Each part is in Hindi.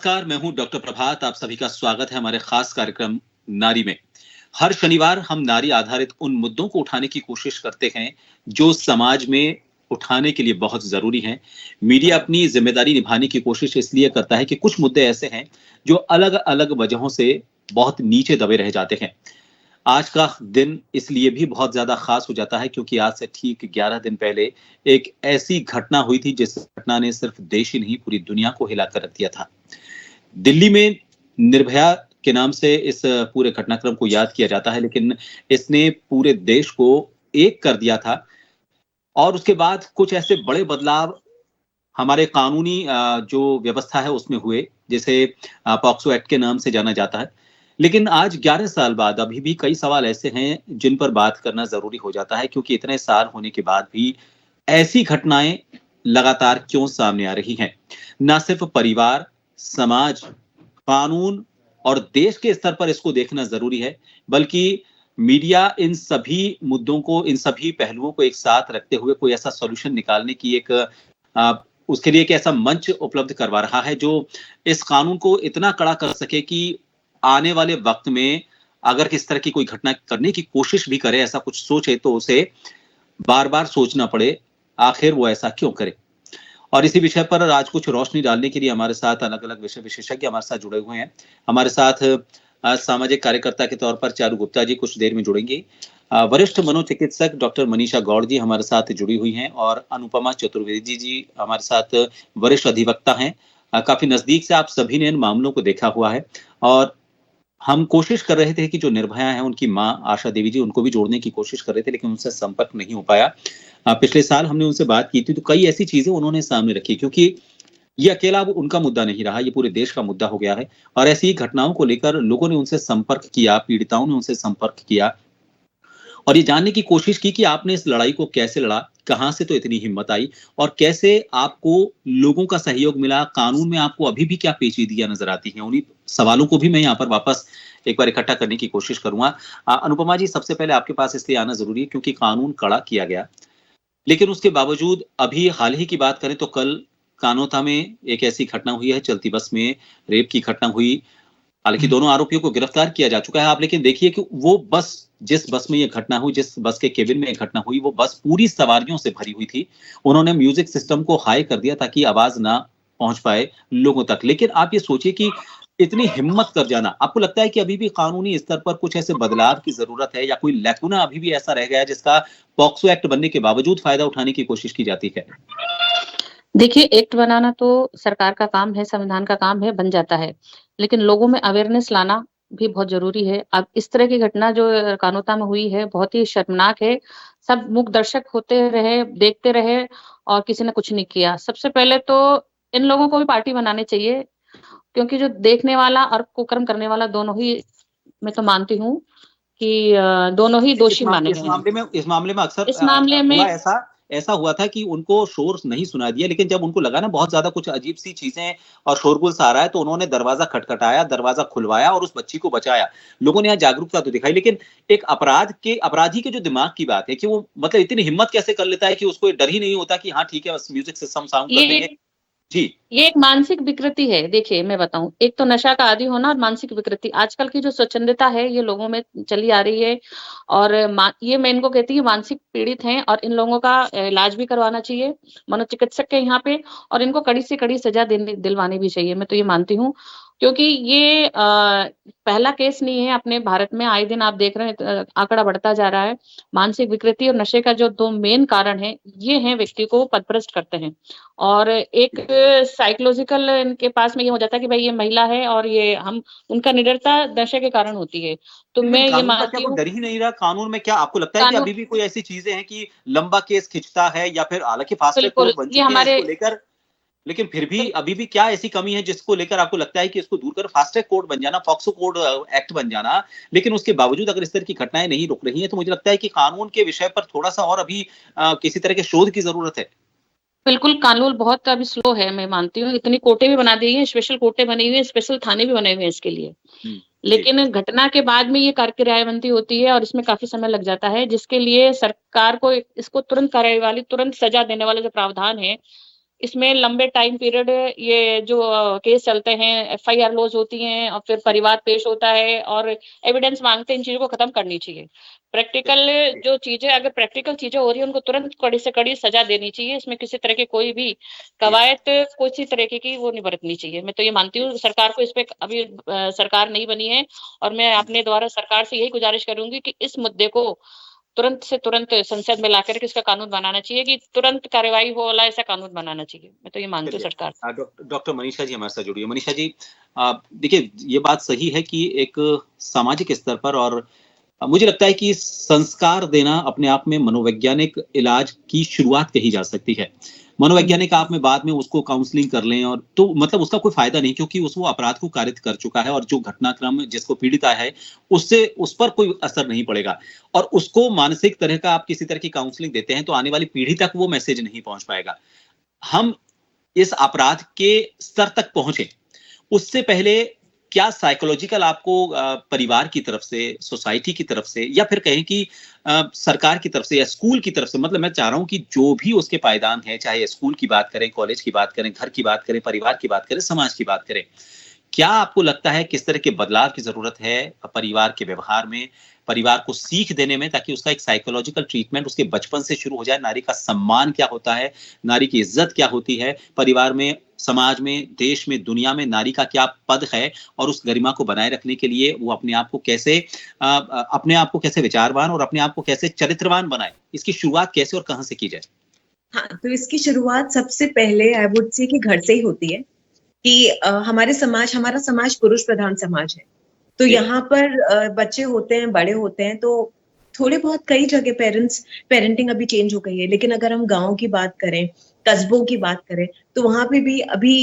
नमस्कार, मैं हूं डॉक्टर प्रभात। आप सभी का स्वागत है हमारे खास कार्यक्रम नारी में। हर शनिवार हम नारी आधारित उन मुद्दों को उठाने की कोशिश करते हैं जो समाज में उठाने के लिए बहुत जरूरी हैं। मीडिया अपनी जिम्मेदारी निभाने की कोशिश इसलिए करता है कि कुछ मुद्दे ऐसे हैं जो अलग अलग वजहों से बहुत नीचे दबे रह जाते हैं। आज का दिन इसलिए भी बहुत ज्यादा खास हो जाता है क्योंकि आज से ठीक 11 दिन पहले एक ऐसी घटना हुई थी जिस घटना ने सिर्फ देश ही नहीं पूरी दुनिया को हिलाकर रख दिया था। दिल्ली में निर्भया के नाम से इस पूरे घटनाक्रम को याद किया जाता है, लेकिन इसने पूरे देश को एक कर दिया था। और उसके बाद कुछ ऐसे बड़े बदलाव हमारे कानूनी जो व्यवस्था है उसमें हुए, जिसे पॉक्सो एक्ट के नाम से जाना जाता है। लेकिन आज 11 साल बाद अभी भी कई सवाल ऐसे हैं जिन पर बात करना जरूरी हो जाता है, क्योंकि इतने साल होने के बाद भी ऐसी घटनाएं लगातार क्यों सामने आ रही हैं। ना सिर्फ परिवार, समाज, कानून और देश के स्तर पर इसको देखना जरूरी है, बल्कि मीडिया इन सभी मुद्दों को, इन सभी पहलुओं को एक साथ रखते हुए कोई ऐसा सॉल्यूशन निकालने की उसके लिए एक ऐसा मंच उपलब्ध करवा रहा है जो इस कानून को इतना कड़ा कर सके कि आने वाले वक्त में अगर किस तरह की कोई घटना करने की कोशिश भी करे, ऐसा कुछ सोचे, तो उसे बार बार सोचना पड़े आखिर वो ऐसा क्यों करे। और इसी विषय पर आज कुछ रोशनी डालने के लिए हमारे साथ अलग अलग विषय विशेषज्ञ हमारे साथ जुड़े हुए हैं। हमारे साथ सामाजिक कार्यकर्ता के तौर पर चारू गुप्ता जी कुछ देर में जुड़ेंगी। वरिष्ठ मनोचिकित्सक डॉक्टर मनीषा गौड़ जी हमारे साथ जुड़ी हुई हैं और अनुपमा चतुर्वेदी जी हमारे साथ वरिष्ठ अधिवक्ता हैं। काफी नजदीक से आप सभी ने इन मामलों को देखा हुआ है और हम कोशिश कर रहे थे कि जो निर्भया है उनकी मां आशा देवी जी, उनको भी जोड़ने की कोशिश कर रहे थे, लेकिन उनसे संपर्क नहीं हो पाया। पिछले साल हमने उनसे बात की थी तो कई ऐसी चीजें उन्होंने सामने रखी, क्योंकि ये अकेला अब उनका मुद्दा नहीं रहा, ये पूरे देश का मुद्दा हो गया है। और ऐसी घटनाओं को लेकर लोगों ने उनसे संपर्क किया, पीड़िताओं ने उनसे संपर्क किया और ये जानने की कोशिश की कि आपने इस लड़ाई को कैसे लड़ा, कहां से तो इतनी हिम्मत आई और कैसे आपको लोगों का सहयोग मिला, कानून में आपको अभी भी क्या पेचीदगियां नजर आती हैं। उन्हीं सवालों को भी मैं यहाँ पर वापस एक बार इकट्ठा करने की कोशिश करूंगा। अनुपमा जी, सबसे पहले आपके पास इसलिए आना जरूरी है क्योंकि कानून कड़ा किया गया, लेकिन उसके बावजूद अभी हाल ही की बात करें तो कल कानोता में एक ऐसी घटना हुई है, चलती बस में रेप की घटना हुई। हालांकि दोनों आरोपियों को गिरफ्तार किया जा चुका है। आप लेकिन देखिए कि वो बस, जिस बस में ये घटना हुई, जिस बस के केबिन में ये घटना हुई, वो बस पूरी सवारियों से भरी हुई थी। उन्होंने म्यूजिक सिस्टम को हाई कर दिया ताकि आवाज ना पहुंच पाए लोगों तक। लेकिन आप ये सोचिए कि इतनी हिम्मत कर जाना, आपको लगता है कि अभी भी कानूनी स्तर पर कुछ ऐसे बदलाव की जरूरत है या कोई लैकुना अभी भी ऐसा रह गया है जिसका पॉक्सो एक्ट बनने के बावजूद फायदा उठाने की कोशिश की जाती है? देखिए, एक्ट बनाना तो सरकार का काम है, संविधान का काम है, बन जाता है। लेकिन लोगों में अवेयरनेस लाना भी बहुत ज़रूरी है। अब इस तरह की घटना जो कानोता में हुई है, बहुत ही शर्मनाक है। सब मूक दर्शक होते रहे, देखते रहे और किसी ने कुछ नहीं किया। सबसे पहले तो इन लोगों को भी पार्टी बनानी चाहिए, क्योंकि जो देखने वाला और कुकर्म करने वाला दोनों ही, मैं तो मानती हूँ कि दोनों ही दोषी माने गए हैं। इस मामले में अक्सर इस मामले में हुआ ऐसा ऐसा हुआ था कि उनको शोर नहीं सुना दिया, लेकिन जब उनको लगा ना बहुत ज्यादा कुछ अजीब सी चीजें और शोरगुल सा आ रहा है, तो उन्होंने दरवाजा खटखटाया, दरवाजा खुलवाया और उस बच्ची को बचाया। लोगों ने यहाँ जागरूकता तो दिखाई, लेकिन एक अपराधी के जो दिमाग की बात है कि वो मतलब इतनी हिम्मत कैसे कर लेता है कि उसको डर ही नहीं होता कि हाँ ठीक है, बस म्यूजिक सिस्टम साउंड कर देंगे। ये जी। ये एक मानसिक विकृति है। देखिए, मैं बताऊँ, एक तो नशा का आदी होना और मानसिक विकृति। आजकल की जो स्वच्छंदता है, ये लोगों में चली आ रही है और ये मैं इनको कहती हूँ मानसिक पीड़ित हैं और इन लोगों का इलाज भी करवाना चाहिए मनोचिकित्सक के यहाँ पे और इनको कड़ी से कड़ी सज़ा देने दिलवानी भी चाहिए, मैं तो ये मानती हूँ। क्योंकि ये पहला केस नहीं है अपने भारत में, आए दिन आप देख रहे हैं आंकड़ा बढ़ता जा रहा है। मानसिक विकृति और नशे का जो 2 मेन कारण हैं, ये हैं व्यक्ति को पथभ्रष्ट करते हैं। और एक साइकोलॉजिकल इनके पास में ये हो जाता है कि भाई ये महिला है और ये हम उनका निडरता नशे के कारण होती है। तो लेकिन मैं ये कानून का क्या मानती कोई हूँ डर ही नहीं रहा? कानून में क्या आपको लगता है कि कानून अभी भी कोई ऐसी चीजें हैं कि लंबा केस खिंचता है, या फिर हालांकि फास्ट ट्रैक बिल्कुल, कोर्ट बन ये चुके हैं हमारे इसको लेकर, लेकिन फिर भी अभी भी क्या ऐसी कमी है जिसको लेकर आपको लगता है कि इसको दूर कर फास्ट ट्रैक कोर्ट बन जाना, पॉक्सो कोड एक्ट बन जाना, लेकिन उसके बावजूद अगर इस तरह की घटनाएं नहीं रुक रही हैं, तो मुझे लगता है कि कानून के विषय पर थोड़ा सा और अभी किसी तरह के शोध की जरूरत है। बिल्कुल, कानून बहुत अभी स्लो है, मैं मानती हूँ। इतनी कोर्टें भी बना दी हैं, स्पेशल कोर्टें बनी हुई हैं, स्पेशल थाने भी बने हुए हैं इसके लिए। जी। लेकिन घटना के बाद में ये कार्यवाही होती है और इसमें काफ़ी समय लग जाता है, जिसके लिए सरकार को इसको तुरंत कार्यवाही, तुरंत सज़ा देने वाला जो प्रावधान है, इसमें लंबे टाइम पीरियड ये जो केस चलते हैं, एफआईआर लॉज होती हैं और फिर परिवाद पेश होता है और एविडेंस मांगते हैं, इन चीजों को खत्म करनी चाहिए। प्रैक्टिकल जो चीजें, अगर प्रैक्टिकल चीजें हो रही है, उनको तुरंत कड़ी से कड़ी सजा देनी चाहिए। इसमें किसी तरह की कोई भी कवायद, किसी तरीके की वो नहीं बरतनी चाहिए। मैं तो ये मानती हूँ सरकार को इस पे अभी सरकार नहीं बनी है और मैं अपने द्वारा सरकार से यही गुजारिश करूंगी कि इस मुद्दे को तुरंत से तुरंत संसद में लाकर के इसका कानून बनाना चाहिए, कि तुरंत कार्यवाही हो वाला ऐसा कानून बनाना चाहिए। मैं तो ये मानती हूँ सरकार से। डॉक्टर मनीषा जी हमारे साथ जुड़ी है। मनीषा जी, देखिए ये बात सही है कि एक सामाजिक स्तर पर, और मुझे लगता है कि संस्कार देना अपने आप में मनोवैज्ञानिक इलाज की शुरुआत कही जा सकती है। मनोवैज्ञानिक आप में बाद में उसको काउंसलिंग कर लें और तो मतलब उसका कोई फायदा नहीं, क्योंकि उस वो अपराध को कारित कर चुका है और जो घटनाक्रम जिसको पीड़िता है उससे उस पर कोई असर नहीं पड़ेगा। और उसको मानसिक तरह का आप किसी तरह की काउंसलिंग देते हैं तो आने वाली पीढ़ी तक वो मैसेज नहीं पहुंच पाएगा। हम इस अपराध के स्तर तक पहुंचे उससे पहले क्या साइकोलॉजिकल आपको परिवार की तरफ से, सोसाइटी की तरफ से, या फिर कहें कि सरकार की तरफ से या स्कूल की तरफ से, मतलब मैं चाह रहा हूं कि जो भी उसके पायदान है, चाहे स्कूल की बात करें, कॉलेज की बात करें, घर की बात करें, परिवार की बात करें, समाज की बात करें, क्या आपको लगता है किस तरह के बदलाव की जरूरत है परिवार के व्यवहार में, परिवार को सीख देने में, ताकि उसका एक साइकोलॉजिकल ट्रीटमेंट उसके बचपन से शुरू हो जाए? नारी का सम्मान क्या होता है, नारी की इज्जत क्या होती है, परिवार में, समाज में, देश में, दुनिया में नारी का क्या पद है, और उस गरिमा को बनाए रखने के लिए वो अपने आप को कैसे विचारवान और अपने आप को कैसे चरित्रवान बनाए, इसकी शुरुआत कैसे और कहां से की जाए? हाँ, तो इसकी शुरुआत सबसे पहले आई वुड से कि घर से ही होती है कि हमारा समाज पुरुष प्रधान समाज है। तो यहाँ पर बच्चे होते हैं, बड़े होते हैं, तो थोड़े बहुत कई जगह पेरेंटिंग अभी चेंज हो गई है, लेकिन अगर हम गांव की बात करें, कस्बों की बात करें, तो वहां पे भी अभी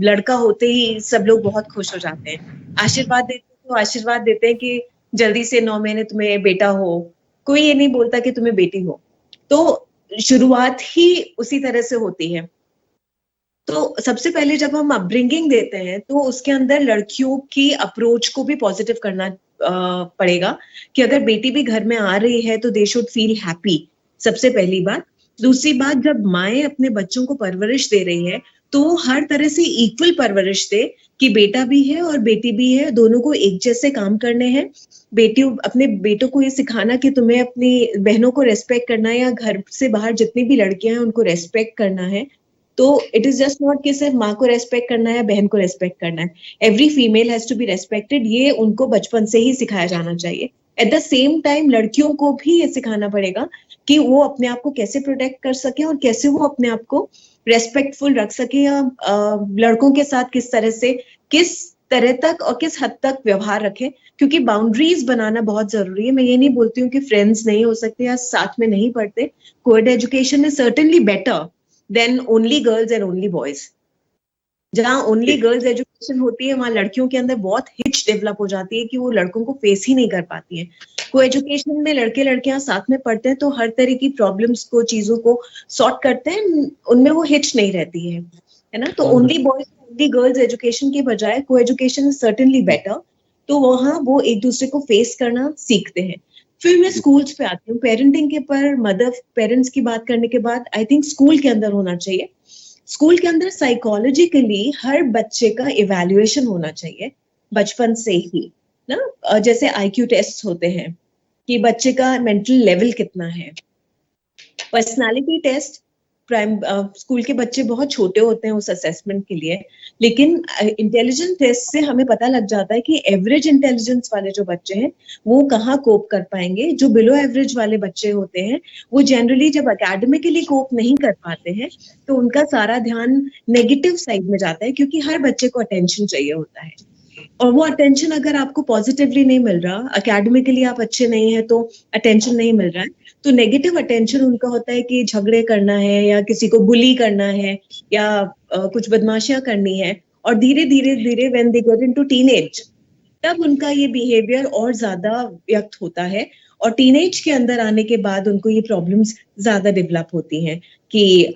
लड़का होते ही सब लोग बहुत खुश हो जाते हैं, आशीर्वाद देते हैं कि जल्दी से 9 महीने तुम्हें बेटा हो। कोई ये नहीं बोलता कि तुम्हें बेटी हो। तो शुरुआत ही उसी तरह से होती है। तो सबसे पहले जब हम अपब्रिंगिंग देते हैं तो उसके अंदर लड़कियों की अप्रोच को भी पॉजिटिव करना पड़ेगा कि अगर बेटी भी घर में आ रही है तो दे शुड फील हैप्पी, सबसे पहली बात। दूसरी बात, जब माएँ अपने बच्चों को परवरिश दे रही है तो हर तरह से इक्वल परवरिश दे कि बेटा भी है और बेटी भी है, दोनों को एक जैसे काम करने हैं। अपने बेटों को ये सिखाना कि तुम्हें अपनी बहनों को रेस्पेक्ट करना है, या घर से बाहर जितनी भी लड़कियां हैं उनको रेस्पेक्ट करना है। तो इट इज जस्ट नॉट कि सिर्फ माँ को रेस्पेक्ट करना है या बहन को रेस्पेक्ट करना है। Every female has to be respected, ये उनको बचपन से ही सिखाया जाना चाहिए। एट द सेम टाइम लड़कियों को भी ये सिखाना पड़ेगा कि वो अपने आप को कैसे प्रोटेक्ट कर सके और कैसे वो अपने आप को रेस्पेक्टफुल रख सके, या लड़कों के साथ किस तरह तक और किस हद तक व्यवहार रखें, क्योंकि बाउंड्रीज बनाना बहुत जरूरी है। मैं ये नहीं बोलती हूँ कि फ्रेंड्स नहीं हो सकते या साथ में नहीं पढ़ते। Coed education is certainly better than only girls and only boys. जहाँ ओनली गर्ल्स एजुकेशन होती है वहां लड़कियों के अंदर बहुत हिच डेवलप हो जाती है कि वो लड़कों को फेस ही नहीं कर पाती है। को एजुकेशन में लड़के लड़कियां साथ में पढ़ते हैं तो हर तरह की प्रॉब्लम्स को, चीजों को सॉर्ट करते हैं, उनमें वो हिच नहीं रहती है ना। तो only boys only girls education के बजाय को एजुकेशन इज सर्टेनली बेटर। तो वहाँ वो एक दूसरे को फेस करना सीखते हैं। फिर मैं स्कूल्स पे आती हूँ। पेरेंटिंग के पर मदर पेरेंट्स की बात करने के बाद आई थिंक स्कूल के अंदर होना चाहिए। स्कूल के अंदर साइकोलॉजिकली हर बच्चे का इवैल्यूएशन होना चाहिए बचपन से ही ना। जैसे आईक्यू टेस्ट होते हैं कि बच्चे का मेंटल लेवल कितना है। पर्सनालिटी टेस्ट स्कूल के बच्चे बहुत छोटे होते हैं उस असेसमेंट के लिए, लेकिन इंटेलिजेंस टेस्ट से हमें पता लग जाता है कि एवरेज इंटेलिजेंस वाले जो बच्चे हैं वो कहाँ कोप कर पाएंगे। जो बिलो एवरेज वाले बच्चे होते हैं वो जनरली जब एकेडमिकली कोप नहीं कर पाते हैं तो उनका सारा ध्यान नेगेटिव साइड में जाता है, क्योंकि हर बच्चे को अटेंशन चाहिए होता है। और वो अटेंशन अगर आपको पॉजिटिवली नहीं मिल रहा, एकेडमिकली आप अच्छे नहीं है तो अटेंशन नहीं मिल रहा है, तो नेगेटिव अटेंशन उनका होता है कि झगड़े करना है या किसी को बुली करना है या कुछ बदमाशियां करनी है। और धीरे धीरे when they get into teenage तब उनका ये बिहेवियर और ज्यादा व्यक्त होता है। और टीनेज के अंदर आने के बाद उनको ये प्रॉब्लम्स ज्यादा डेवलप होती हैं कि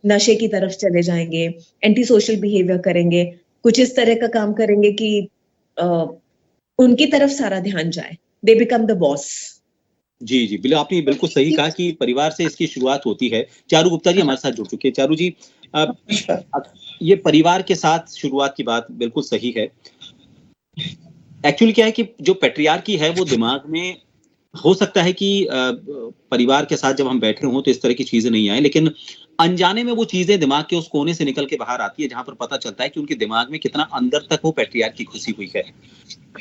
नशे की तरफ चले जाएंगे, एंटी सोशल बिहेवियर करेंगे, कुछ इस तरह का काम करेंगे कि उनकी तरफ सारा ध्यान जाए, दे बिकम द बॉस। जी जी, बिल्कुल आपने बिल्कुल सही कहा कि परिवार से इसकी शुरुआत होती है। चारू गुप्ता जी हमारे साथ जुड़ चुके हैं। चारू जी, ये परिवार के साथ शुरुआत की बात बिल्कुल सही है। एक्चुअली क्या है कि जो पैट्रियार्की है वो दिमाग में हो सकता है कि परिवार के साथ जब हम बैठे हों तो इस तरह की चीजें नहीं आए, लेकिन अनजाने में वो चीजें दिमाग के उस कोने से निकल के बाहर आती है जहां पर पता चलता है कि उनके दिमाग में कितना अंदर तक वो पैट्रियार्की घुसी हुई है।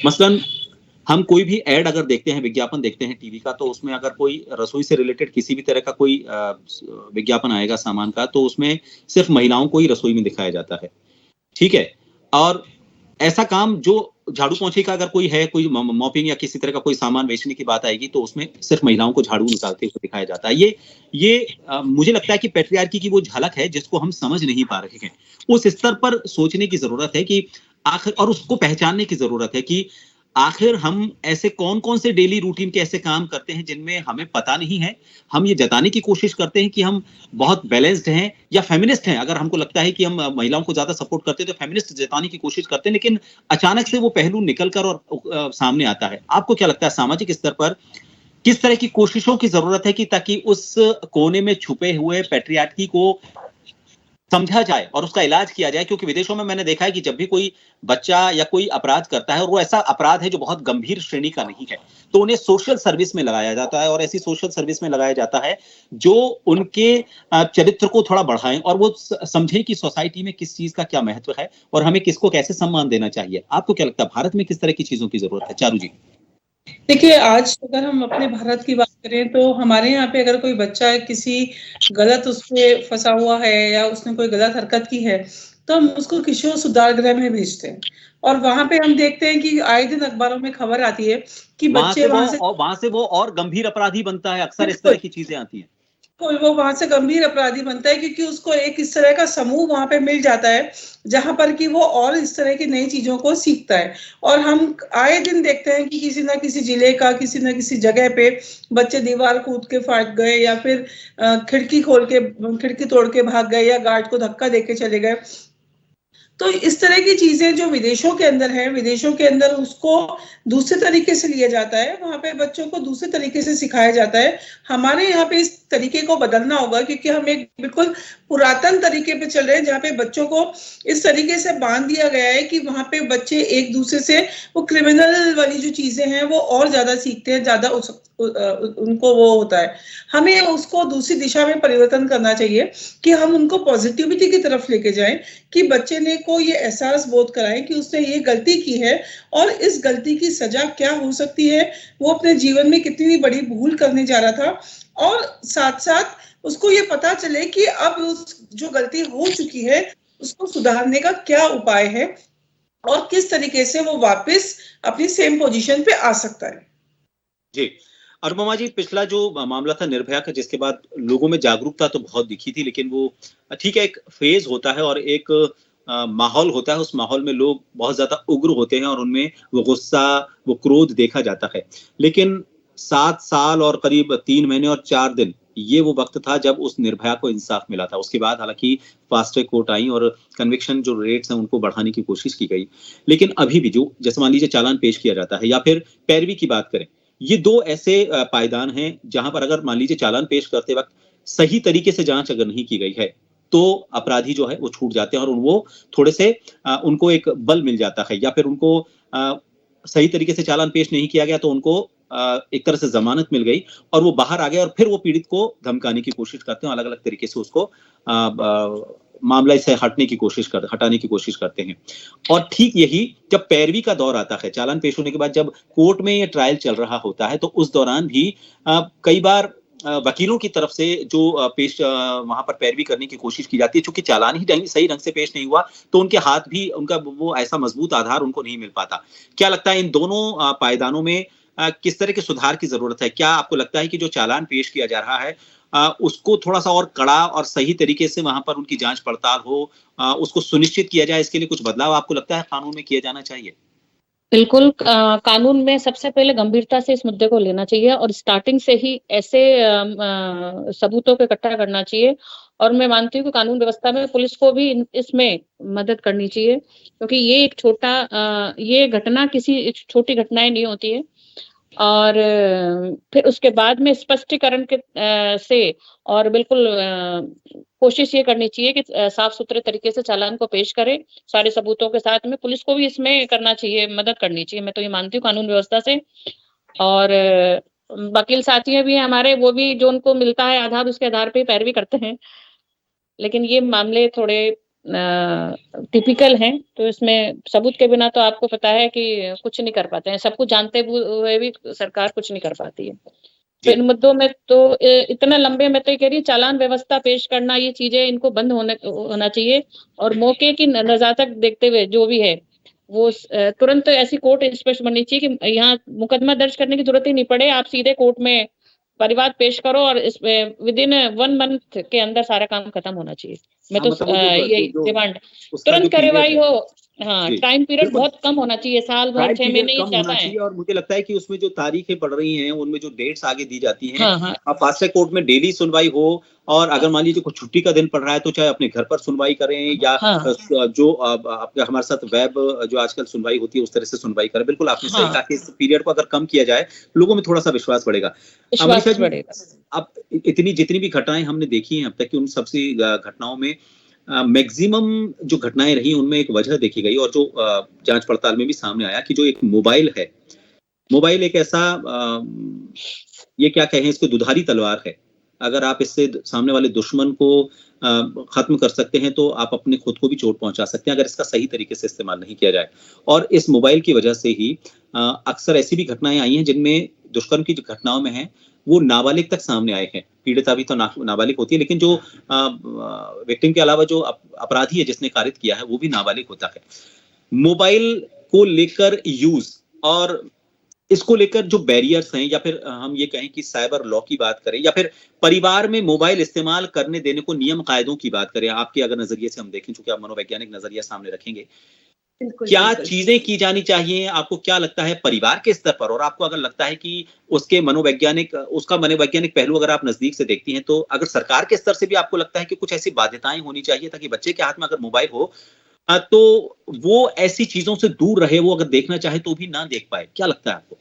मसलन हम कोई भी ऐड अगर देखते हैं, विज्ञापन देखते हैं टीवी का, तो उसमें अगर कोई रसोई से रिलेटेड किसी भी तरह का कोई विज्ञापन आएगा सामान का, तो उसमें सिर्फ महिलाओं को ही रसोई में दिखाया जाता है, ठीक है। और ऐसा काम जो झाड़ू पोंछे का अगर कोई है, कोई मॉपिंग या किसी तरह का कोई सामान बेचने की बात आएगी, तो उसमें सिर्फ महिलाओं को झाड़ू निकालते हुए दिखाया जाता है। ये मुझे लगता है कि पैट्रियार्की की वो झलक है जिसको हम समझ नहीं पा रहे हैं। उस स्तर पर सोचने की जरूरत है कि आखिर, और उसको पहचानने की जरूरत है कि आखिर हम ऐसे कौन कौन से डेली रूटीन के ऐसे काम करते हैं जिनमें हमें पता नहीं है। हम ये जताने की कोशिश करते हैं कि हम बहुत बैलेंस्ड हैं या फेमिनिस्ट हैं। अगर हमको लगता है कि हम महिलाओं को ज्यादा सपोर्ट करते हैं तो फेमिनिस्ट जताने की कोशिश करते हैं, लेकिन अचानक से वो पहलू निकल कर और सामने आता है। आपको क्या लगता है सामाजिक स्तर पर किस तरह की कोशिशों की जरूरत है कि ताकि उस कोने में छुपे हुए पैट्रियार्की को समझा जाए और उसका इलाज किया जाए? क्योंकि विदेशों में मैंने देखा है कि जब भी कोई बच्चा या कोई अपराध करता है और वो ऐसा अपराध है जो बहुत गंभीर श्रेणी का नहीं है, तो उन्हें सोशल सर्विस में लगाया जाता है, और ऐसी सोशल सर्विस में लगाया जाता है जो उनके चरित्र को थोड़ा बढ़ाएं और वो समझें कि सोसाइटी में किस चीज का क्या महत्व है और हमें किसको कैसे सम्मान देना चाहिए। आपको क्या लगता है भारत में किस तरह की चीजों की जरूरत है? चारू जी। देखिए, आज अगर हम अपने भारत की बात करें तो हमारे यहाँ पे अगर कोई बच्चा किसी गलत उसपे फंसा हुआ है या उसने कोई गलत हरकत की है तो हम उसको किशोर सुधार गृह में भेजते हैं, और वहां पे हम देखते हैं कि आए दिन अखबारों में खबर आती है कि बच्चे वहां से वो और गंभीर अपराधी बनता है। अक्सर इस तरह की चीजें आती हैं, वो वहां से गंभीर अपराधी बनता है क्योंकि उसको एक इस तरह का समूह वहां पे मिल जाता है जहां पर कि वो और इस तरह की नई चीजों को सीखता है। और हम आए दिन देखते हैं कि किसी ना किसी जिले का किसी ना किसी जगह पे बच्चे दीवार कूद के फाट गए या फिर खिड़की तोड़ के भाग गए या गार्ड को धक्का देके चले गए। तो इस तरह की चीजें जो विदेशों के अंदर है, विदेशों के अंदर उसको दूसरे तरीके से लिया जाता है, वहां पे बच्चों को दूसरे तरीके से सिखाया जाता है। हमारे यहाँ पे इस तरीके को बदलना होगा क्योंकि हम एक बिल्कुल पुरातन तरीके पे चल रहे हैं जहाँ पे बच्चों को इस तरीके से बांध दिया गया है कि वहां पे बच्चे एक दूसरे से वो क्रिमिनल वाली जो चीजें हैं वो और ज्यादा सीखते हैं, ज्यादा उनको वो होता है। हमें उसको दूसरी दिशा में परिवर्तन करना चाहिए कि हम उनको पॉजिटिविटी की तरफ लेके जाएं कि बच्चे ने को ये एहसास बोध कराएं कि उसने ये गलती की है और इस गलती की सजा क्या हो सकती है, वो अपने जीवन में कितनी बड़ी भूल करने जा रहा था, और साथ साथ उसको ये पता चले कि अब जो गलती हो चुकी है उसको सुधारने का क्या उपाय है और किस तरीके से वो वापस अपनी सेम पोजीशन पे आ सकता है। जी। अनुपमा जी, पिछला जो मामला था निर्भया का, जिसके बाद लोगों में जागरूकता तो बहुत दिखी थी, लेकिन वो ठीक है, एक फेज होता है और एक माहौल होता है। उस माहौल में लोग बहुत ज्यादा उग्र होते हैं और उनमें वो गुस्सा, वो क्रोध देखा जाता है। लेकिन 7 साल और करीब 3 महीने और 4 दिन ये वो वक्त था जब उस निर्भया को इंसाफ मिला था। उसके बाद हालांकि फास्ट ट्रैक कोर्ट आई और कन्विक्शन जो रेट्स हैं उनको बढ़ाने की कोशिश की गई, लेकिन अभी भी जो जैसे मान लीजिए चालान पेश किया जाता है या फिर पैरवी की बात करें, ये 2 ऐसे पायदान हैं जहां पर अगर मान लीजिए चालान पेश करते वक्त सही तरीके से जांच अगर नहीं की गई है तो अपराधी जो है वो छूट जाते हैं और वो थोड़े से उनको एक बल मिल जाता है, या फिर उनको सही तरीके से चालान पेश नहीं किया गया तो उनको एक तरह से जमानत मिल गई और वो बाहर आ गए और फिर वो पीड़ित को धमकाने की कोशिश करते हैं, अलग अलग तरीके से उसको मामला से हटाने की कोशिश करते हैं। और ठीक यही जब पैरवी का दौर आता है, चालान पेश होने के बाद जब कोर्ट में ये ट्रायल चल रहा होता है, तो उस दौरान भी कई बार वकीलों की तरफ से जो पेश वहां पर पैरवी करने की कोशिश की जाती है, चूंकि चालान ही सही ढंग से पेश नहीं हुआ तो उनके हाथ भी, उनका वो ऐसा मजबूत आधार उनको नहीं मिल पाता। क्या लगता है इन दोनों पायदानों में किस तरह के सुधार की जरूरत है? क्या आपको लगता है कि जो चालान पेश किया जा रहा है उसको थोड़ा सा और कड़ा और सही तरीके से वहां पर उनकी जांच पड़ताल हो, उसको सुनिश्चित किया जाए, इसके लिए कुछ बदलाव आपको लगता है कानून में किया जाना चाहिए? बिल्कुल, कानून में सबसे पहले गंभीरता से इस मुद्दे को लेना चाहिए और स्टार्टिंग से ही ऐसे सबूतों को इकट्ठा करना चाहिए। और मैं मानती हूँ कि कानून व्यवस्था में पुलिस को भी इसमें मदद करनी चाहिए, क्योंकि ये एक ये घटना किसी छोटी घटनाएं नहीं होती है। और फिर उसके बाद में स्पष्टीकरण के से और बिल्कुल कोशिश ये करनी चाहिए कि साफ सुथरे तरीके से चालान को पेश करें सारे सबूतों के साथ में। पुलिस को भी इसमें करना चाहिए, मदद करनी चाहिए, मैं तो ये मानती हूँ कानून व्यवस्था से। और वकील साथी भी हैं हमारे, वो भी जो उनको मिलता है आधार उसके आधार पे पैरवी करते हैं, लेकिन ये मामले थोड़े टिपिकल हैं, तो इसमें सबूत के बिना तो आपको पता है कि कुछ नहीं कर पाते हैं, सब कुछ जानते हुए भी सरकार कुछ नहीं कर पाती है। तो इन मुद्दों में तो इतना लंबे, मैं तो ये कह रही हूँ चालान व्यवस्था पेश करना, ये चीजें इनको बंद होना चाहिए। और मौके की नजाकत देखते हुए जो भी है वो तुरंत ऐसी कोर्ट स्पष्ट बननी चाहिए कि यहाँ मुकदमा दर्ज करने की जरूरत ही नहीं पड़े, आप सीधे कोर्ट में परिवाद पेश करो और इसमें विदिन 1 मंथ के अंदर सारा काम खत्म होना चाहिए। मैं तो मतलब ये डिमांड तुरंत कार्यवाही हो। हाँ, टाइम पीरियड बहुत कम होना चाहिए, साल भर 6 महीने ही ज्यादा है। और मुझे लगता है कि उसमें जो तारीखें पड़ रही हैं उनमें जो डेट्स आगे दी जाती हैं, हाँ, हाँ, फास्ट ट्रैक कोर्ट में डेली सुनवाई हो, और अगर मान लीजिए कोई छुट्टी का दिन पड़ रहा है तो चाहे अपने घर पर सुनवाई करें या हाँ, जो आपके हमारे साथ वेब जो आजकल सुनवाई होती है उस तरह से सुनवाई करें। बिल्कुल आपने सही कहा कि इस पीरियड को अगर कम किया जाए लोगों में थोड़ा सा विश्वास बढ़ेगा। विश्वास बढ़ेगा। अब इतनी जितनी भी घटनाएं हमने देखी हैं अब तक की, उन सबसे घटनाओं में मैक्सिमम जो घटनाएं रही उनमें एक वजह देखी गई और जो जांच पड़ताल में भी सामने आया कि जो एक मोबाइल है, मोबाइल एक ऐसा ये क्या कहें इसको, दुधारी तलवार है। अगर आप इससे सामने वाले दुश्मन को खत्म कर सकते हैं तो आप अपने खुद को भी चोट पहुंचा सकते हैं अगर इसका सही तरीके से इस्तेमाल नहीं किया जाए। और इस मोबाइल की वजह से ही अक्सर ऐसी भी घटनाएं आई हैं जिनमें दुष्कर्म की जो घटनाओं में है वो नाबालिग तक सामने आए हैं। पीड़िता भी तो नाबालिग होती है, लेकिन जो विक्टिम के अलावा जो अपराधी है जिसने कारित किया है वो भी नाबालिग होता है। मोबाइल को लेकर यूज और इसको लेकर जो बैरियर्स हैं, या फिर हम ये कहें कि साइबर लॉ की बात करें, या फिर परिवार में मोबाइल इस्तेमाल करने देने को नियम कायदों की बात करें, आपके अगर नजरिए से हम देखें, चूंकि आप मनोवैज्ञानिक नजरिया सामने रखेंगे, क्या चीजें की जानी चाहिए? आपको क्या लगता है परिवार के स्तर पर, और आपको अगर लगता है कि उसका मनोवैज्ञानिक पहलू अगर आप नजदीक से देखती हैं, तो अगर सरकार के स्तर से भी आपको लगता है कि कुछ ऐसी बाध्यताएं होनी चाहिए ताकि बच्चे के हाथ में अगर मोबाइल हो तो वो ऐसी चीजों से दूर रहे, वो अगर देखना चाहे तो भी ना देख पाए, क्या लगता है आपको?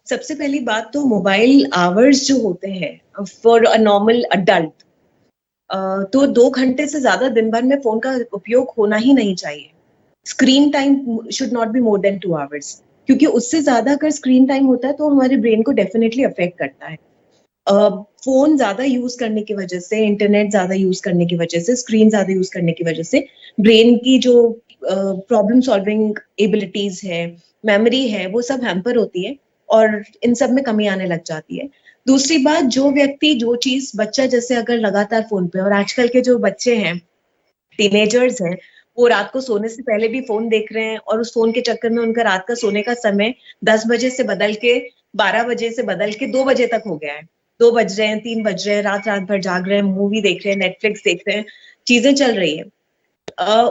सबसे पहली बात तो मोबाइल आवर्स जो होते हैं फॉर अ नॉर्मल अडल्ट, तो 2 घंटे से ज्यादा दिन भर में फोन का उपयोग होना ही नहीं चाहिए। Screen time should not be more than 2 hours, क्योंकि उससे ज्यादा अगर स्क्रीन टाइम होता है तो हमारे ब्रेन को डेफिनेटली अफेक्ट करता है। फोन ज्यादा यूज करने की वजह से, इंटरनेट ज्यादा यूज करने की वजह से, स्क्रीन ज्यादा यूज करने की वजह से ब्रेन की जो प्रॉब्लम सॉल्विंग एबिलिटीज है, मेमोरी है, वो सब हैम्पर होती है और इन सब में कमी आने लग जाती है। दूसरी बात, जो व्यक्ति जो चीज, बच्चा जैसे अगर लगातार फोन पे, और आजकल के जो बच्चे हैं, टीनेजर्स हैं, वो रात को सोने से पहले भी फोन देख रहे हैं और उस फोन के चक्कर में उनका रात का सोने का समय 10 बजे से बदल के 12 बजे से बदल के 2 बजे तक हो गया है। 2 बज रहे हैं, 3 बज रहे हैं, रात भर जाग रहे हैं, मूवी देख रहे हैं, नेटफ्लिक्स देख रहे हैं, चीजें चल रही है।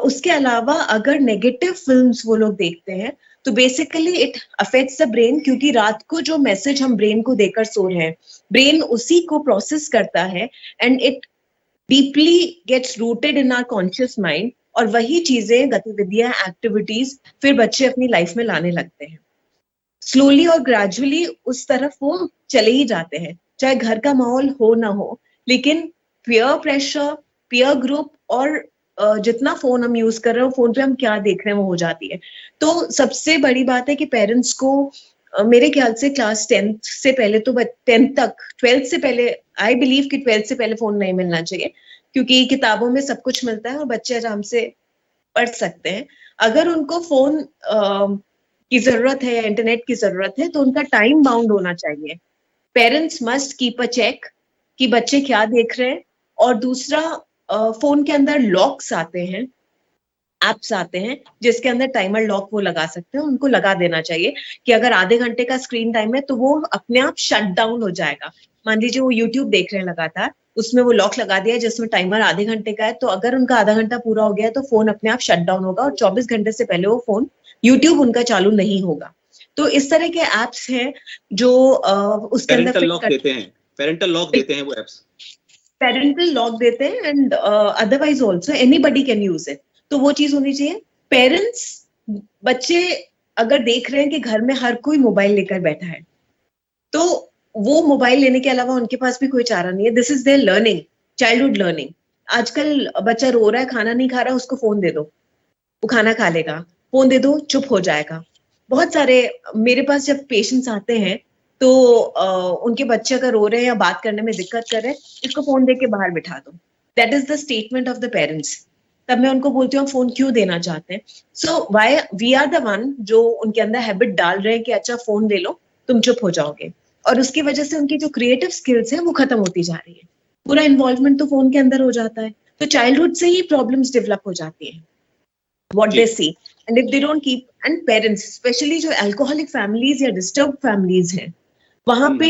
उसके अलावा अगर नेगेटिव फिल्म्स वो लोग देखते हैं तो basically it affects the brain, क्योंकि रात को जो मैसेज हम ब्रेन को देकर सो रहे हैं, ब्रेन उसी को प्रोसेस करता है and it deeply gets rooted in our conscious mind, और वही चीजें, गतिविधियां, एक्टिविटीज फिर बच्चे अपनी लाइफ में लाने लगते हैं। स्लोली और ग्रेजुअली उस तरफ वो चले ही जाते हैं, चाहे घर का माहौल हो ना हो, लेकिन पीयर प्रेशर, पीयर ग्रुप और जितना फोन हम यूज कर रहे हो, फोन पे हम क्या देख रहे हैं वो हो जाती है। तो सबसे बड़ी बात है कि पेरेंट्स को मेरे ख्याल से क्लास 10th से पहले, तो 10th तक, 12th से पहले, आई बिलीव कि 12th से पहले फोन नहीं मिलना चाहिए, क्योंकि किताबों में सब कुछ मिलता है और बच्चे आराम से पढ़ सकते हैं। अगर उनको फोन की जरूरत है या इंटरनेट की जरूरत है तो उनका टाइम बाउंड होना चाहिए। Parents must keep a check कि बच्चे क्या देख रहे हैं। और दूसरा, फोन के अंदर लॉक्स आते हैं, एप्स आते हैं जिसके अंदर टाइमर लॉक वो लगा सकते हैं, उनको लगा देना चाहिए कि अगर आधे घंटे का स्क्रीन टाइम है तो वो अपने आप शट डाउन हो जाएगा। मान लीजिए वो यूट्यूब देख रहे हैं लगातार, उसमें वो लॉक लगा दिया जिसमें टाइमर आधे घंटे का है, तो अगर उनका आधा घंटा पूरा हो गया तो फोन अपने आप शट डाउन होगा और 24 घंटे से पहले वो फोन, यूट्यूब उनका चालू नहीं होगा। तो इस तरह के एप्स हैं जो उसके अंदर पेरेंटल लॉक देते हैं वो एप्स, पेरेंटल लॉक देते हैं, and otherwise also anybody can use it. तो वो चीज होनी चाहिए। पेरेंट्स, बच्चे अगर देख रहे हैं कि घर में हर कोई मोबाइल लेकर बैठा है, तो वो मोबाइल लेने के अलावा उनके पास भी कोई चारा नहीं है। This is there learning childhood learning. आजकल बच्चा रो रहा है, खाना नहीं खा रहा, उसको फोन दे दो, वो खाना खा लेगा। फोन दे दो, चुप हो जाएगा। बहुत सारे मेरे पास जब पेशेंट्स आते हैं तो उनके बच्चे अगर रो रहे हैं या बात करने में दिक्कत कर रहे हैं, इसको फोन दे के बाहर बिठा दो। That is the statement of the parents. तब मैं उनको बोलती हूँ फोन क्यों देना चाहते हैं। So why we are the one जो उनके अंदर हैबिट डाल रहे हैं कि अच्छा फोन दे लो, तुम चुप हो जाओगे, और उसकी वजह से उनकी जो क्रिएटिव स्किल्स हैं वो खत्म होती जा रही है। पूरा इन्वॉल्वमेंट तो फोन के अंदर हो जाता है, तो चाइल्डहुड से ही प्रॉब्लम्स डेवलप हो जाती है, what they see, and if they don't keep, and parents especially जो alcoholic families या disturbed families हैं, वहां पे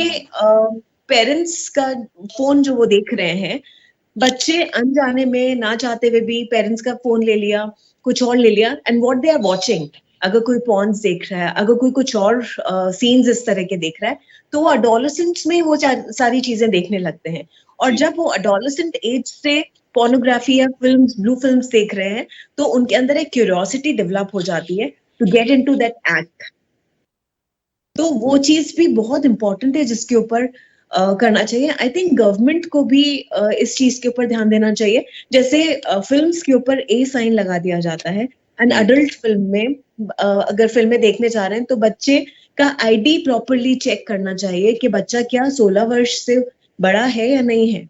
पेरेंट्स का फोन जो वो देख रहे हैं, बच्चे अनजाने में ना चाहते हुए भी पेरेंट्स का फोन ले लिया, कुछ और ले लिया, and what they are watching, अगर कोई पॉर्न्स देख रहा है, अगर कोई कुछ और सीन्स इस तरह के देख रहा है, तो वो अडोलेसेंट्स में वो सारी चीजें देखने लगते हैं। और जब वो अडोलेसेंट एज से पोर्नोग्राफी या फिल्म्स, ब्लू फिल्म्स देख रहे हैं, तो उनके अंदर एक क्यूरियोसिटी डेवलप हो जाती है to get into that act. तो वो चीज भी बहुत इंपॉर्टेंट है जिसके ऊपर करना चाहिए। आई थिंक गवर्नमेंट को भी इस चीज के ऊपर ध्यान देना चाहिए। जैसे फिल्म्स के ऊपर ए साइन लगा दिया जाता है, एंड अडल्ट फिल्म में अगर फिल्में देखने जा रहे हैं तो बच्चे का आईडी प्रॉपरली चेक करना चाहिए कि बच्चा क्या 16 वर्ष से बड़ा है या नहीं है।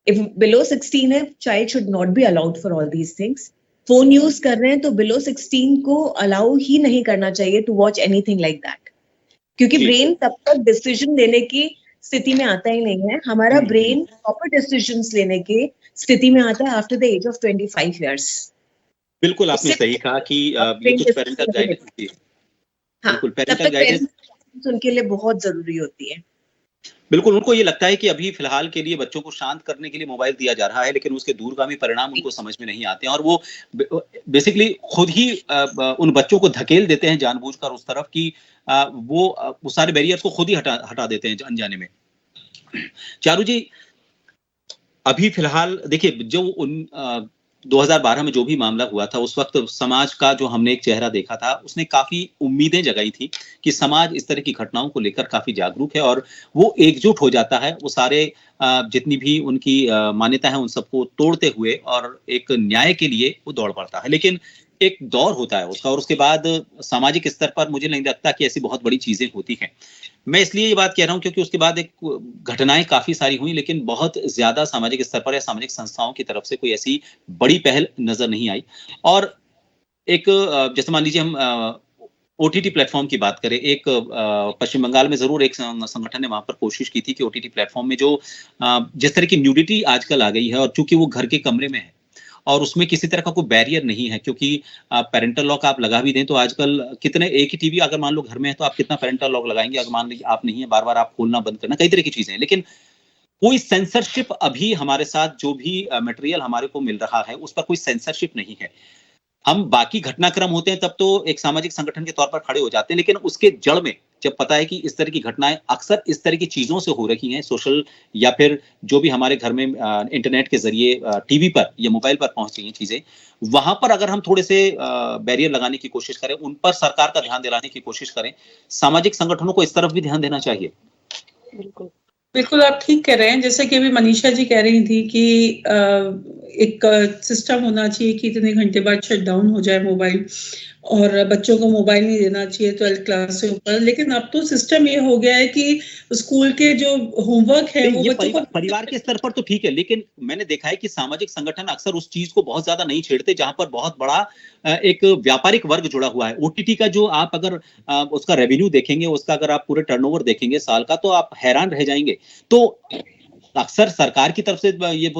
If below 16 है, child should not be allowed for all these things. Phone use कर रहे हैं तो below 16 को अलाउ ही नहीं करना चाहिए to watch anything like that, क्योंकि ब्रेन तब तक डिसीजन लेने की स्थिति में आता ही नहीं है। हमारा ब्रेन प्रॉपर डिसीजंस लेने की स्थिति में आता है after the age of 25 years। बिल्कुल आपने सही कहा कि ये कुछ पेरेंटल गाइडेंस, हाँ, बिल्कुल तब पेरेंटल तक गाइडेंस पेरेंट्स उनके लिए बहुत जरूरी होती है। बिल्कुल, उनको ये लगता है कि अभी फिलहाल के लिए बच्चों को शांत करने के लिए मोबाइल दिया जा रहा है, लेकिन उसके दूरगामी परिणाम उनको समझ में नहीं आते हैं, और वो बेसिकली खुद ही उन बच्चों को धकेल देते हैं जानबूझकर उस तरफ कि वो सारे बैरियर्स को खुद ही हटा देते हैं अनजाने में। चारू जी, अभी फिलहाल देखिए, जो 2012 में जो भी मामला हुआ था, उस वक्त समाज का जो हमने एक चेहरा देखा था, उसने काफी उम्मीदें जगाई थी कि समाज इस तरह की घटनाओं को लेकर काफी जागरूक है और वो एकजुट हो जाता है, वो सारे जितनी भी उनकी मान्यता है उन सबको तोड़ते हुए और एक न्याय के लिए वो दौड़ पड़ता है। लेकिन एक दौर होता है उसका, और उसके बाद सामाजिक स्तर पर मुझे नहीं लगता कि ऐसी बहुत बड़ी चीजें होती हैं। मैं इसलिए ये बात कह रहा हूं क्योंकि उसके बाद एक घटनाएं काफी सारी हुई, लेकिन बहुत ज्यादा सामाजिक स्तर पर या सामाजिक संस्थाओं की तरफ से कोई ऐसी बड़ी पहल नजर नहीं आई। और एक जैसे मान लीजिए हम ओटीटी प्लेटफॉर्म की बात करें, एक पश्चिम बंगाल में जरूर एक संगठन ने वहां पर कोशिश की थी कि ओटीटी प्लेटफॉर्म में जो जिस तरह की न्यूडिटी आजकल आ गई है, और चूंकि वो घर के कमरे में है और उसमें किसी तरह का कोई बैरियर नहीं है, क्योंकि पेरेंटल लॉक आप लगा भी दें तो आजकल कितने, एक ही टीवी अगर मान लो घर में है तो आप कितना पेरेंटल लॉक लगाएंगे, अगर मान लीजिए आप नहीं है, बार बार आप खोलना बंद करना, कई तरह की चीजें हैं। लेकिन कोई सेंसरशिप अभी हमारे साथ जो भी मटेरियल हमारे को मिल रहा है उस पर कोई सेंसरशिप नहीं है। हम बाकी घटनाक्रम होते हैं तब तो एक सामाजिक संगठन के तौर पर खड़े हो जाते हैं, लेकिन उसके जड़ में जब पता है कि इस तरह की घटनाएं अक्सर इस तरह की चीजों से हो रही हैं, सोशल या फिर जो भी हमारे घर में इंटरनेट के जरिए टीवी पर या मोबाइल पर पहुंच रही हैं चीजें, वहां पर अगर हम थोड़े से बैरियर लगाने की कोशिश करें, उन पर सरकार का ध्यान दिलाने की कोशिश करें, सामाजिक संगठनों को इस तरफ भी ध्यान देना चाहिए। बिल्कुल बिल्कुल, आप ठीक कह रहे हैं। जैसे कि अभी मनीषा जी कह रही थी कि एक सिस्टम होना चाहिए कि इतने घंटे बाद शट डाउन हो जाए मोबाइल, और बच्चों को मोबाइल नहीं देना चाहिए 12th क्लास से ऊपर। लेकिन अब तो सिस्टम ये हो गया है कि स्कूल के जो होमवर्क है वो बच्चों को परिवार के स्तर पर तो ठीक है, लेकिन मैंने देखा है कि सामाजिक संगठन अक्सर उस चीज को बहुत ज्यादा नहीं छेड़ते जहां पर बहुत बड़ा एक व्यापारिक वर्ग जुड़ा हुआ है। ओटीटी का जो आप अगर उसका रेवेन्यू देखेंगे, उसका अगर आप पूरे टर्नओवर देखेंगे साल का, तो आप हैरान रह जाएंगे। तो अक्सर सरकार की तरफ से ये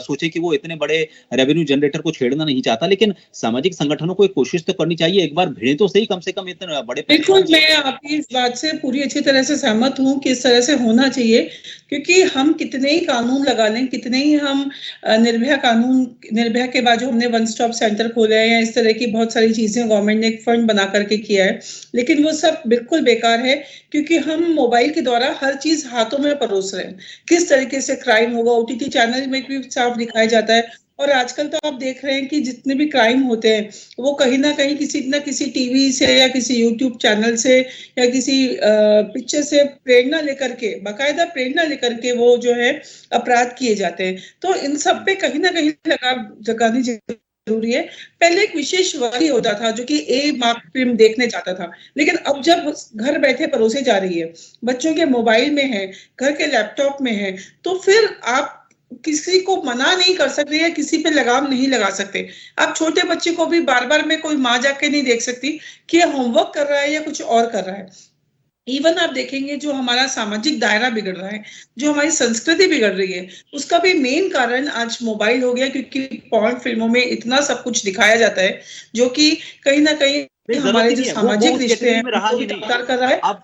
सोचे कि वो इतने बड़े रेवेन्यू जनरेटर को छेड़ना नहीं चाहता, लेकिन सामाजिक संगठनों को एक कोशिश तो करनी चाहिए, एक बार भिड़े तो सही कम से कम इतने बड़े। बिल्कुल, मैं आपकी इस बात से पूरी अच्छी तरह से सहमत हूँ कि इस तरह से होना चाहिए, क्योंकि हम कितने ही कानून लगा लें, कितने ही हम निर्भया के बाद जो हमने वन स्टॉप सेंटर खोले हैं या इस तरह की बहुत सारी चीजें गवर्नमेंट ने एक फंड बना करके किया है, लेकिन वो सब बिल्कुल बेकार है, क्योंकि हम मोबाइल के द्वारा हर चीज हाथों में परोस रहे हैं। किस तरीके से क्राइम होगा, ओटीटी चैनल में भी साफ दिखाया जाता है और आजकल तो आप देख रहे हैं कि जितने भी क्राइम होते हैं वो कहीं ना कहीं किसी न किसी टीवी से या किसी यूट्यूब चैनल से या किसी पिक्चर से प्रेरणा लेकर के, बाकायदा प्रेरणा लेकर के वो जो है अपराध किए जाते हैं। तो इन सब पे कहीं ना कहीं लगाम जगानी जरूरी है। पहले एक विशेष वर्ग होता था जो कि ए मार्क फिल्म देखने जाता था, लेकिन अब जब घर बैठे परोसे जा रही है, बच्चों के मोबाइल में है, घर के लैपटॉप में है, तो फिर आप किसी को मना नहीं कर सकते या किसी पे लगाम नहीं लगा सकते। आप छोटे बच्चे को भी बार बार में कोई माँ जाके नहीं देख सकती कि ये होमवर्क कर रहा है या कुछ और कर रहा है। इवन आप देखेंगे जो हमारा सामाजिक दायरा बिगड़ रहा है, जो हमारी संस्कृति बिगड़ रही है, उसका भी मेन कारण आज मोबाइल हो गया, क्योंकि पॉर्न फिल्मों में इतना सब कुछ दिखाया जाता है जो कि कहीं ना कहीं हमारे जो सामाजिक रिश्ते हैं कर रहा है, अब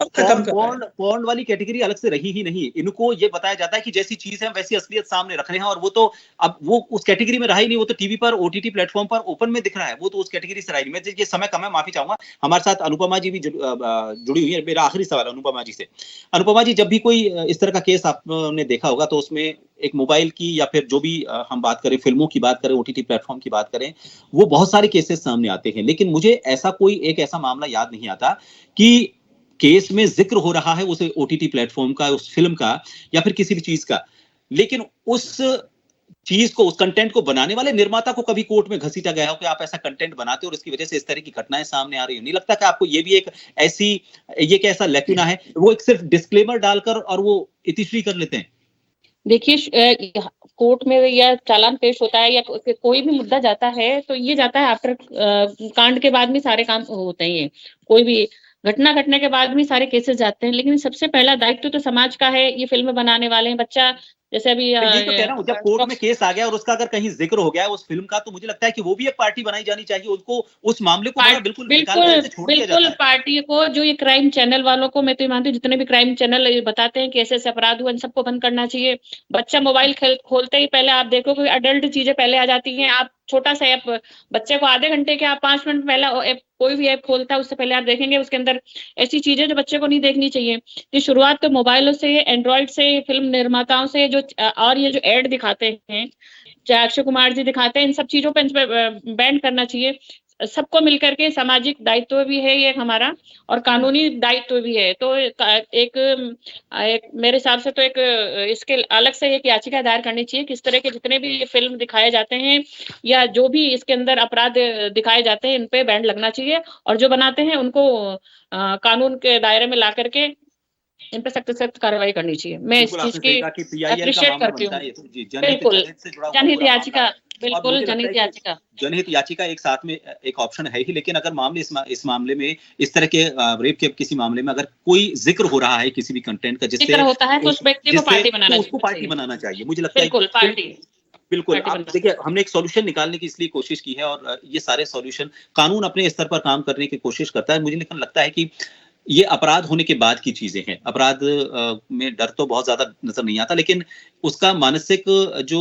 पॉर्न वाली कैटेगरी अलग से रही ही नहीं। इनको ये बताया जाता है कि जैसी चीज है वैसी असलियत सामने रख रहे हैं, और वो तो अब वो उस कैटेगरी में रहा ही नहीं। वो तो टीवी पर, ओटीटी प्लेटफॉर्म पर ओपन में दिख रहा है, वो तो उस कैटेगरी से रहा ही नहीं। मैं ये समय कम है, माफी चाहूंगा। हमारे साथ अनुपमा जी भी जुड़ी हुई है। मेरा आखिरी सवाल अनुपमा जी से। अनुपमा जी, जब भी कोई इस तरह का केस आपने देखा होगा तो उसमें एक मोबाइल की या फिर जो भी हम बात करें, फिल्मों की बात करें, ओटीटी प्लेटफॉर्म की बात करें, वो बहुत सारे केसेस सामने आते हैं। लेकिन मुझे ऐसा कोई एक ऐसा मामला याद नहीं आता कि केस में जिक्र हो रहा है उस ओटीटी प्लेटफॉर्म का, उस फिल्म का या फिर किसी भी चीज का, लेकिन उस चीज को, उस कंटेंट को बनाने वाले निर्माता को कभी कोर्ट में घसीटा गया हो कि आप ऐसा कंटेंट बनाते हो और इसकी वजह से इस तरह की घटनाएं सामने आ रही हो। नहीं लगता कि आपको ये भी एक ऐसी, ये एक ऐसा लैक्यूना है, वो एक सिर्फ डिस्क्लेमर डालकर और वो इतिश्री कर लेते हैं? देखिए, कोर्ट में या चालान पेश होता है या कोई भी मुद्दा जाता है तो ये जाता है आफ्टर कांड के बाद में सारे काम होते हैं। कोई भी घटना घटने के बाद में सारे केसेस जाते हैं, लेकिन सबसे पहला दायित्व तो समाज का है। ये फिल्म बनाने वाले हैं, बच्चा जैसे अभी ये तो कह रहा हूं, जब कोर्ट में केस आ गया और उसका अगर कहीं जिक्र हो गया है उस फिल्म का, तो मुझे लगता है कि वो भी एक पार्टी बनाई जानी चाहिए। उसको, उस मामले को बिल्कुल पार्टी को, जो ये क्राइम चैनल वालों को, मैं तो मानती हूँ जितने भी क्राइम चैनल बताते हैं कि ऐसे ऐसे अपराध हुए, इन सबको बंद करना चाहिए। बच्चा मोबाइल खोलते ही पहले आप देखो कि अडल्ट चीजें पहले आ जाती हैं। आप छोटा सा ऐप, बच्चे को आधे घंटे के, आप 5 मिनट पहले कोई भी ऐप खोलता है उससे पहले आप देखेंगे उसके अंदर ऐसी चीजें जो बच्चे को नहीं देखनी चाहिए। तो शुरुआत तो मोबाइलों से, एंड्रॉइड से, फिल्म निर्माताओं से, जो और ये जो एड दिखाते हैं, चाहे अक्षय कुमार जी दिखाते हैं, इन सब चीजों पर बैन करना चाहिए। सबको मिलकर के सामाजिक दायित्व भी है ये हमारा, और कानूनी दायित्व भी है। तो एक मेरे हिसाब से तो एक इसके अलग से एक याचिका दायर करनी चाहिए कि इस तरह के जितने भी फिल्म दिखाए जाते हैं या जो भी इसके अंदर अपराध दिखाए जाते हैं, इन पे बैन लगना चाहिए, और जो बनाते हैं उनको कानून के दायरे में ला करके इन पे सख्त सख्त कार्रवाई करनी चाहिए। मैं इस चीज की अप्रिशिएट करती हूँ। बिल्कुल, जनहित याचिका, बिल्कुल जनहित याचिका, जनहित याचिका एक साथ में एक ऑप्शन है ही। लेकिन अगर मामले, इस मामले में, इस तरह के रेप के किसी मामले में अगर कोई जिक्र हो रहा है किसी भी कंटेंट का, जिससे होता है, तो उस व्यक्ति को पार्टी बनाना चाहिए, उसको पार्टी बनाना चाहिए। मुझे लगता है बिल्कुल पार्टी, बिल्कुल। आप देखिए, हमने एक सॉल्यूशन निकालने की इसलिए कोशिश की है, और ये सारे सॉल्यूशन कानून अपने स्तर पर काम करने की कोशिश करता है। मुझे लेकिन लगता है कि ये अपराध होने के बाद की चीजें हैं। अपराध में डर तो बहुत ज्यादा नजर नहीं आता, लेकिन उसका मानसिक जो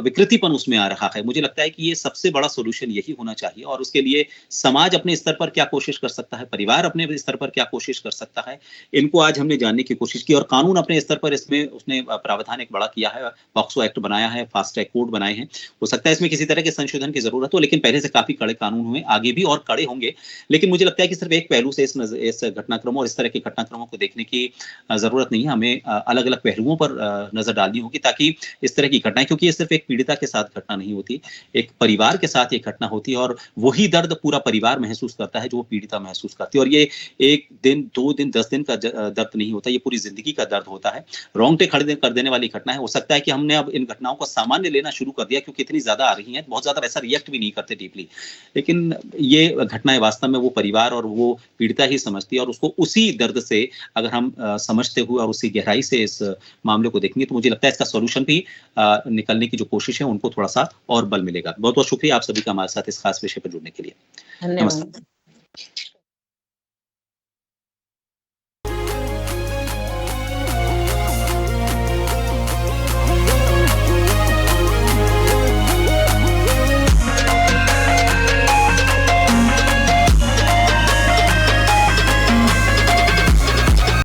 विकृतिपन उसमें आ रहा है, मुझे लगता है कि ये सबसे बड़ा सॉल्यूशन यही होना चाहिए। और उसके लिए समाज अपने स्तर पर क्या कोशिश कर सकता है, परिवार अपने स्तर पर क्या कोशिश कर सकता है, इनको आज हमने जानने की कोशिश की। और कानून अपने स्तर पर इसमें उसने प्रावधान एक बड़ा किया है, पॉक्सो एक्ट बनाया है, फास्ट ट्रैक कोर्ट बनाए हैं। हो सकता है इसमें किसी तरह के संशोधन की जरूरत हो, लेकिन पहले से काफी कड़े कानून हुए, आगे भी और कड़े होंगे। लेकिन मुझे लगता है कि सिर्फ एक पहलू से इस घटनाक्रमों और इस तरह के घटनाक्रमों को देखने की जरूरत नहीं है। हमें अलग अलग पहलुओं पर नजर डालनी होगी, ताकि इस तरह की घटनाएं, क्योंकि ये सिर्फ एक पीड़िता के साथ घटना नहीं होती, एक परिवार के साथ ये घटना होती है, और वही दर्द पूरा परिवार महसूस करता है जो वो पीड़िता महसूस करती है। और ये 1 दिन, 2 दिन, 10 दिन का दर्द नहीं होता, ये पूरी जिंदगी का दर्द होता है। रोंगटे खड़े कर देने वाली घटना है। हो सकता है कि हमने अब इन घटनाओं को सामान्य लेना शुरू कर दिया, क्योंकि इतनी ज्यादा आ रही हैं, बहुत ज्यादा वैसा रिएक्ट भी नहीं करते डीपली। लेकिन ये घटनाएं वास्तव में वो परिवार और वो पीड़िता ही समझती है, और उसको उसी दर्द से अगर हम समझते हुए और उसी गहराई से इस मामले को देखेंगे, तो मुझे लगता है इसका सॉल्यूशन भी निकलने की जो कोशिश है उनको थोड़ा सा और बल मिलेगा। बहुत बहुत शुक्रिया आप सभी का हमारे साथ इस खास विषय पर जुड़ने के लिए। धन्यवाद।